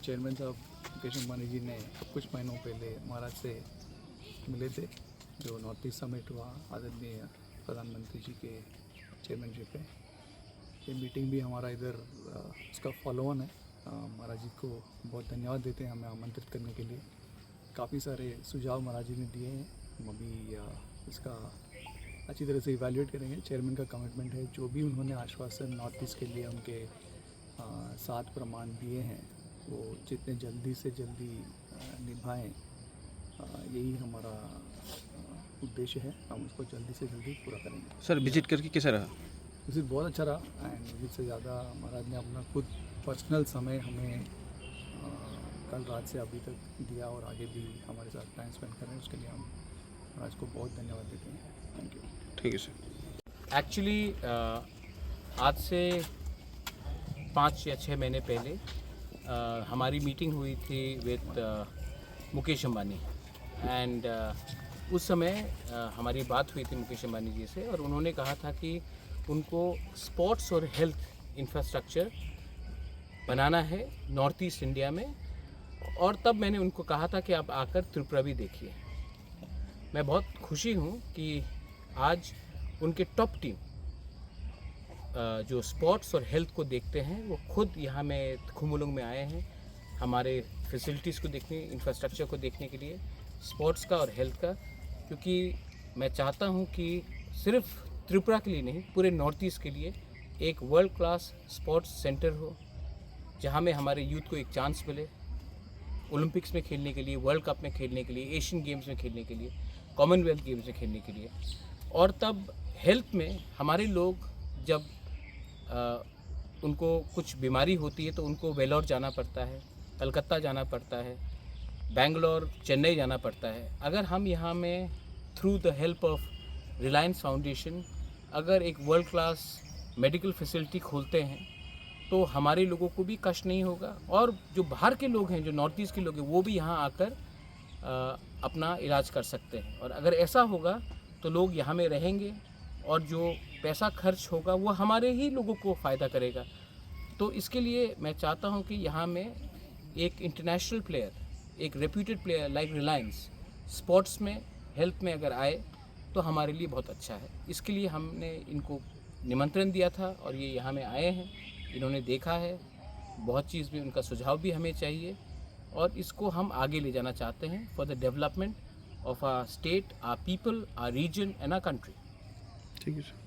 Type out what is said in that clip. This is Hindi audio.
चेयरमैन साहब मुकेश अंबानी जी ने कुछ महीनों पहले महाराज से मिले थे, जो नॉर्थ ईस्ट समिट हुआ आदरणीय प्रधानमंत्री जी के चेयरमैनशिप पे। ये मीटिंग भी हमारा इधर उसका फॉलो ऑन है। महाराज जी को बहुत धन्यवाद देते हैं हमें आमंत्रित करने के लिए। काफ़ी सारे सुझाव महाराज जी ने दिए हैं, हम अभी इसका अच्छी तरह से इवैल्यूएट करेंगे। चेयरमैन का कमिटमेंट है, जो भी उन्होंने आश्वासन नॉर्थ ईस्ट के लिए उनके 7 प्रमाण दिए हैं वो जितने जल्दी से जल्दी निभाएं, यही हमारा उद्देश्य है। हम उसको जल्दी से जल्दी पूरा करेंगे। सर विजिट करके कैसा रहा? विजिट बहुत अच्छा रहा एंड विजिट से ज़्यादा महाराज ने अपना खुद पर्सनल समय हमें कल रात से अभी तक दिया और आगे भी हमारे साथ टाइम स्पेंड कर रहे हैं। उसके लिए हम महाराज को बहुत धन्यवाद देते हैं। Thank you. ठीक है सर। एक्चुअली आज से 5 या 6 महीने पहले हमारी मीटिंग हुई थी विद मुकेश अंबानी एंड उस समय हमारी बात हुई थी मुकेश अंबानी जी से और उन्होंने कहा था कि उनको स्पोर्ट्स और हेल्थ इंफ्रास्ट्रक्चर बनाना है नॉर्थ ईस्ट इंडिया में। और तब मैंने उनको कहा था कि आप आकर त्रिपुरा भी देखिए। मैं बहुत खुशी हूँ कि आज उनके टॉप टीम जो स्पोर्ट्स और हेल्थ को देखते हैं वो खुद यहाँ में खुमुलुंग में आए हैं हमारे फैसिलिटीज़ को देखने, इंफ्रास्ट्रक्चर को देखने के लिए, स्पोर्ट्स का और हेल्थ का। क्योंकि मैं चाहता हूँ कि सिर्फ त्रिपुरा के लिए नहीं, पूरे नॉर्थ ईस्ट के लिए एक वर्ल्ड क्लास स्पोर्ट्स सेंटर हो, जहाँ में हमारे यूथ को एक चांस मिले ओलंपिक्स में खेलने के लिए, वर्ल्ड कप में खेलने के लिए, एशियन गेम्स में खेलने के लिए, कॉमनवेल्थ गेम्स में खेलने के लिए। और तब हेल्थ में हमारे लोग जब उनको कुछ बीमारी होती है तो उनको वेलोर जाना पड़ता है, कलकत्ता जाना पड़ता है, बेंगलोर, चेन्नई जाना पड़ता है। अगर हम यहाँ में through the help of Reliance foundation अगर एक वर्ल्ड क्लास मेडिकल फैसिलिटी खोलते हैं तो हमारे लोगों को भी कष्ट नहीं होगा और जो बाहर के लोग हैं, जो नॉर्थ ईस्ट के लोग हैं, वो भी यहाँ आकर अपना इलाज कर सकते हैं। और अगर ऐसा होगा तो लोग यहाँ में रहेंगे और जो पैसा खर्च होगा वो हमारे ही लोगों को फ़ायदा करेगा। तो इसके लिए मैं चाहता हूँ कि यहाँ में एक इंटरनेशनल प्लेयर, एक reputed player like Reliance sports में, हेल्थ में अगर आए तो हमारे लिए बहुत अच्छा है। इसके लिए हमने इनको निमंत्रण दिया था और ये यहाँ में आए हैं, इन्होंने देखा है, बहुत चीज़ भी उनका सुझाव भी हमें चाहिए और इसको हम आगे ले जाना चाहते हैं for the development of our state, our people, our region and our country. ठीक है सर।